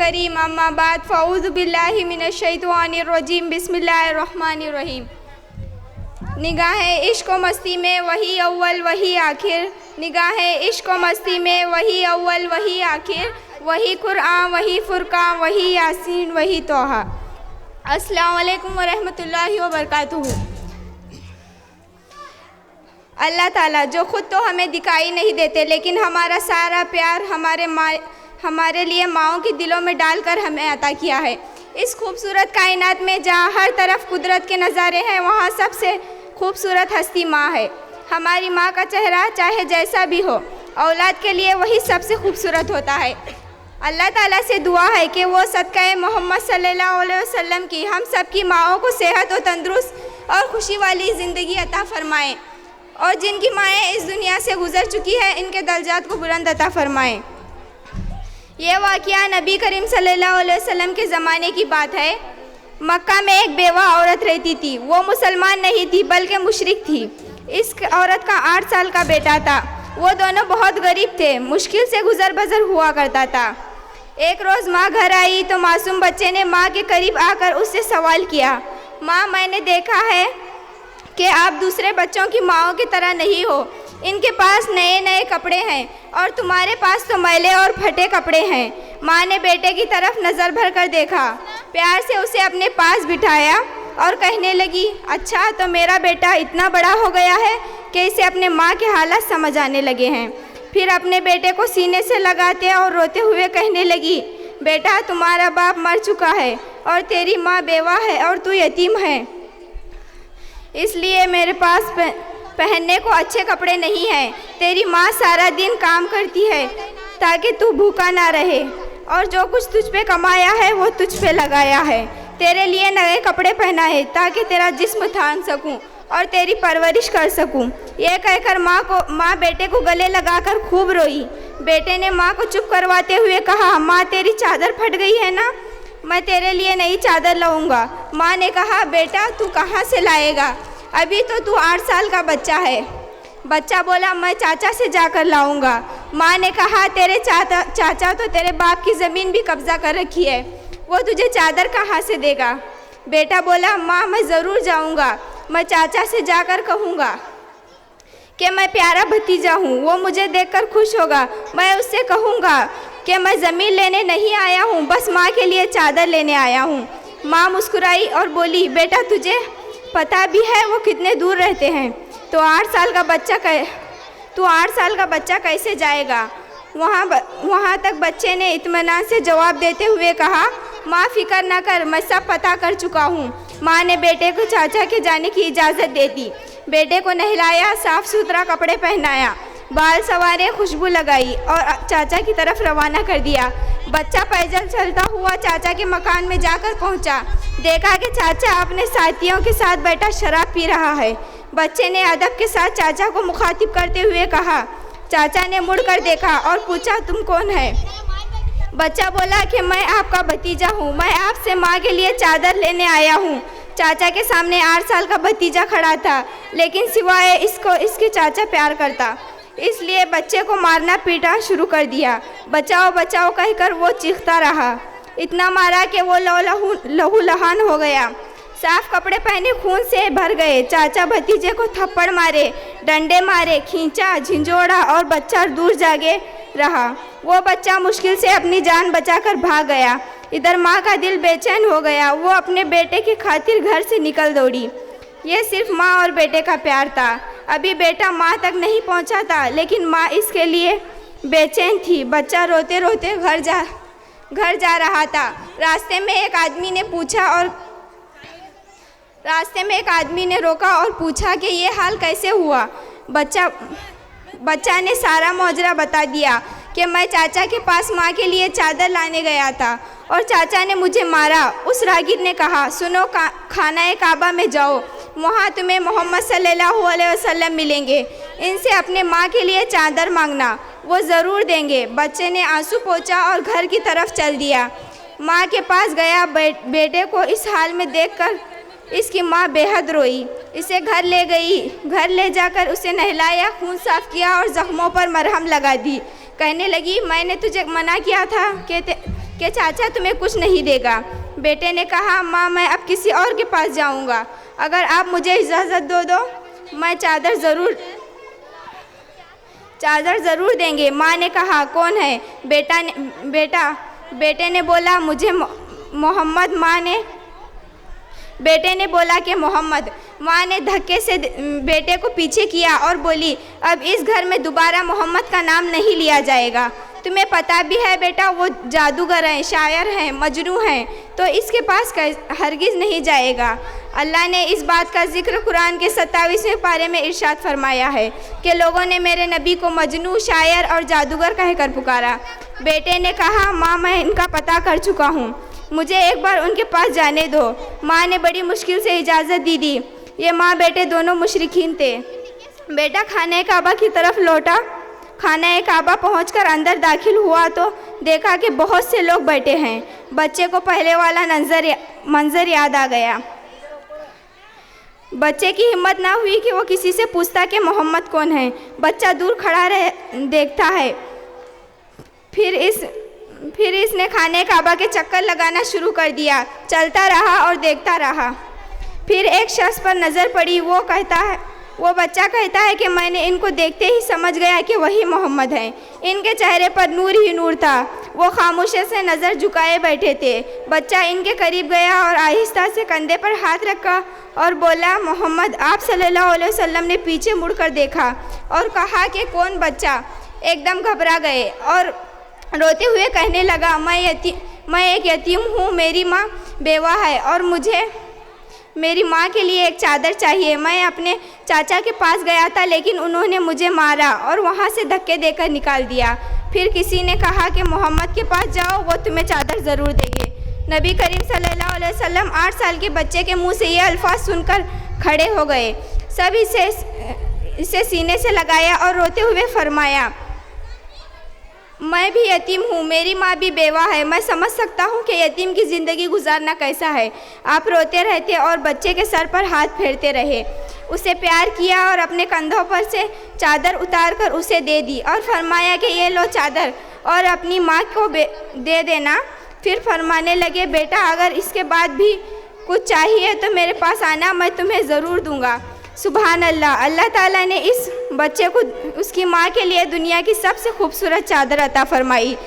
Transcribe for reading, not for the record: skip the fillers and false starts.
करीम, अम्मा बाद, फ़ऊज़ु बिल्लाहि मिनश्शैतानिर रजीम, बिस्मिल्लाहिर्रहमानिर रहीम। निगाहें इश्क व मस्ती में वही अव्वल वही आखिर, निगाहें इश्क व मस्ती में वही अव्वल वही आखिर, वही कुरान वही फुरकान वही यासीन वही तोहा। अस्सलामु अलैकुम व रहमतुल्लाहि व बरकातुहू। अल्लाह ताला जो ख़ुद तो हमें दिखाई नहीं देते, लेकिन हमारा सारा प्यार हमारे लिए माओं के दिलों में डालकर हमें अता किया है। इस खूबसूरत कायनात में जहाँ हर तरफ कुदरत के नज़ारे हैं, वहाँ सबसे खूबसूरत हस्ती माँ है। हमारी माँ का चेहरा चाहे जैसा भी हो, औलाद के लिए वही सबसे खूबसूरत होता है। अल्लाह ताला से दुआ है कि वो सदक़े मोहम्मद सल्लल्लाहु अलैहि वसल्लम की हम सब की माओं को सेहत और तंदुरुस्त और खुशी वाली ज़िंदगी अता फ़रमाएँ, और जिनकी माएँ इस दुनिया से गुज़र चुकी है, इनके दर्जात को बुलंद अता फ़रमाएँ। ये वाक़या नबी करीम सल्लल्लाहु अलैहि वसल्लम के ज़माने की बात है। मक्का में एक बेवा औरत रहती थी। वो मुसलमान नहीं थी बल्कि मुशरिक थी। इस औरत का 8 साल का बेटा था। वो दोनों बहुत गरीब थे, मुश्किल से गुज़र बसर हुआ करता था। एक रोज़ माँ घर आई तो मासूम बच्चे ने माँ के करीब आकर उससे सवाल किया, माँ, मैंने देखा है कि आप दूसरे बच्चों की माँओं की तरह नहीं हो। इनके पास नए नए कपड़े हैं और तुम्हारे पास तो मैले और फटे कपड़े हैं। माँ ने बेटे की तरफ नज़र भर कर देखा, प्यार से उसे अपने पास बिठाया और कहने लगी, अच्छा, तो मेरा बेटा इतना बड़ा हो गया है कि इसे अपने माँ के हालात समझ आने लगे हैं। फिर अपने बेटे को सीने से लगाते और रोते हुए कहने लगी, बेटा, तुम्हारा बाप मर चुका है और तेरी माँ बेवा है और तू यतीम है, इसलिए मेरे पास पहनने को अच्छे कपड़े नहीं हैं। तेरी माँ सारा दिन काम करती है ताकि तू भूखा ना रहे, और जो कुछ तुझ पे कमाया है वो तुझ पे लगाया है। तेरे लिए नए कपड़े पहनाए ताकि तेरा जिस्म थाम सकूं और तेरी परवरिश कर सकूं। यह कहकर माँ बेटे को गले लगाकर खूब रोई। बेटे ने माँ को चुप करवाते हुए कहा, माँ, तेरी चादर फट गई है ना, मैं तेरे लिए नई चादर लाऊंगा। माँ ने कहा, बेटा, तू कहाँ से लाएगा, अभी तो तू 8 साल का बच्चा है। बच्चा बोला, मैं चाचा से जाकर लाऊंगा। माँ ने कहा, तेरे चाचा तो तेरे बाप की ज़मीन भी कब्ज़ा कर रखी है, वो तुझे चादर कहाँ से देगा। बेटा बोला, माँ, मैं ज़रूर जाऊंगा, मैं चाचा से जाकर कहूँगा कि मैं प्यारा भतीजा हूँ, वो मुझे देखकर खुश होगा। मैं उससे कहूँगा कि मैं ज़मीन लेने नहीं आया हूँ, बस माँ के लिए चादर लेने आया हूँ। माँ मुस्कुराई और बोली, बेटा, तुझे पता भी है वो कितने दूर रहते हैं, तो 8 साल का बच्चा कैसे जाएगा वहाँ तक। बच्चे ने इत्मीनान से जवाब देते हुए कहा, माँ, फिक्र ना कर, मैं सब पता कर चुका हूँ। माँ ने बेटे को चाचा के जाने की इजाज़त दे दी। बेटे को नहलाया, साफ़ सुथरा कपड़े पहनाया, बाल संवारे, खुशबू लगाई और चाचा की तरफ रवाना कर दिया। बच्चा पैदल चलता हुआ चाचा के मकान में जाकर पहुंचा। देखा कि चाचा अपने साथियों के साथ बैठा शराब पी रहा है। बच्चे ने अदब के साथ चाचा को मुखातिब करते हुए कहा। चाचा ने मुड़कर देखा और पूछा, तुम कौन है? बच्चा बोला कि मैं आपका भतीजा हूँ, मैं आपसे माँ के लिए चादर लेने आया हूँ। चाचा के सामने 8 साल का भतीजा खड़ा था, लेकिन सिवाय इसको इसके चाचा प्यार करता, इसलिए बच्चे को मारना पीटा शुरू कर दिया। बचाओ बचाओ कहकर वो चीखता रहा, इतना मारा कि वो लहू लहान हो गया। साफ कपड़े पहने खून से भर गए। चाचा भतीजे को थप्पड़ मारे, डंडे मारे, खींचा, झिंझोड़ा और बच्चा दूर जागे रहा। वो बच्चा मुश्किल से अपनी जान बचाकर भाग गया। इधर माँ का दिल बेचैन हो गया। वो अपने बेटे की खातिर घर से निकल दौड़ी। ये सिर्फ माँ और बेटे का प्यार था। अभी बेटा माँ तक नहीं पहुँचा था, लेकिन माँ इसके लिए बेचैन थी। बच्चा रोते रोते घर जा रहा था। रास्ते में एक आदमी ने रोका और पूछा कि ये हाल कैसे हुआ। बच्चा ने सारा माजरा बता दिया कि मैं चाचा के पास माँ के लिए चादर लाने गया था और चाचा ने मुझे मारा। उस रागिर ने कहा, सुनो, खाना काबा में जाओ, वहाँ तुम्हें मोहम्मद सल्लल्लाहु अलैहि वसल्लम मिलेंगे। इनसे अपने माँ के लिए चादर मांगना, वो ज़रूर देंगे। बच्चे ने आंसू पोंछा और घर की तरफ चल दिया। माँ के पास गया। बेटे को इस हाल में देखकर इसकी माँ बेहद रोई। इसे घर ले गई। घर ले जाकर उसे नहलाया, खून साफ किया और ज़ख्मों पर मरहम लगा दी। कहने लगी, मैंने तुझे मना किया था कि कि चाचा तुम्हें कुछ नहीं देगा। बेटे ने कहा, माँ मैं अब किसी और के पास जाऊँगा, अगर आप मुझे इजाज़त दो मैं चादर ज़रूर देंगे। माँ ने कहा, कौन है? बेटे ने बोला, मुझे मोहम्मद। बेटे ने बोला कि मोहम्मद। माँ ने धक्के से बेटे को पीछे किया और बोली, अब इस घर में दोबारा मोहम्मद का नाम नहीं लिया जाएगा। तुम्हें पता भी है बेटा, वो जादूगर हैं, शायर हैं, मजनू हैं, तो इसके पास हरगिज़ नहीं जाएगा। अल्लाह ने इस बात का जिक्र कुरान के 27वें पारे में इरशाद फरमाया है कि लोगों ने मेरे नबी को मजनू, शायर और जादूगर कहकर पुकारा। बेटे ने कहा, माँ मैं इनका पता कर चुका हूँ, मुझे एक बार उनके पास जाने दो। माँ ने बड़ी मुश्किल से इजाज़त दी। ये माँ बेटे दोनों मुशरिकीन थे। बेटा खाने काबा की तरफ लौटा। खाना काबा पहुंचकर अंदर दाखिल हुआ तो देखा कि बहुत से लोग बैठे हैं। बच्चे को पहले वाला मंजर याद आ गया। बच्चे की हिम्मत ना हुई कि वो किसी से पूछता कि मोहम्मद कौन है। बच्चा दूर खड़ा देखता है। फिर इसने खाने काबा के चक्कर लगाना शुरू कर दिया। चलता रहा और देखता रहा। फिर एक शख्स पर नज़र पड़ी। वो बच्चा कहता है कि मैंने इनको देखते ही समझ गया कि वही मोहम्मद हैं। इनके चेहरे पर नूर ही नूर था। वो खामोशी से नज़र झुकाए बैठे थे। बच्चा इनके करीब गया और आहिस्ता से कंधे पर हाथ रखा और बोला, मोहम्मद। आप सल्लल्लाहु अलैहि वसल्लम ने पीछे मुड़कर देखा और कहा कि कौन? बच्चा एकदम घबरा गए और रोते हुए कहने लगा, मैं एक यतीम हूँ, मेरी माँ बेवा है और मुझे मेरी माँ के लिए एक चादर चाहिए। मैं अपने चाचा के पास गया था, लेकिन उन्होंने मुझे मारा और वहाँ से धक्के देकर निकाल दिया। फिर किसी ने कहा कि मोहम्मद के पास जाओ, वो तुम्हें चादर ज़रूर देंगे। नबी करीम सल्लल्लाहु अलैहि वसल्लम 8 साल के बच्चे के मुंह से ये अल्फाज सुनकर खड़े हो गए। सब इसे सीने से लगाया और रोते हुए फरमाया, मैं भी यतीम हूँ, मेरी माँ भी बेवा है। मैं समझ सकता हूँ कि यतीम की ज़िंदगी गुजारना कैसा है। आप रोते रहते और बच्चे के सर पर हाथ फेरते रहे। उसे प्यार किया और अपने कंधों पर से चादर उतारकर उसे दे दी और फरमाया कि ये लो चादर और अपनी माँ को दे देना। फिर फरमाने लगे, बेटा अगर इसके बाद भी कुछ चाहिए तो मेरे पास आना, मैं तुम्हें ज़रूर दूँगा। सुभान अल्लाह। अल्लाह ताला ने इस बच्चे को उसकी माँ के लिए दुनिया की सबसे खूबसूरत चादर अता फरमाई।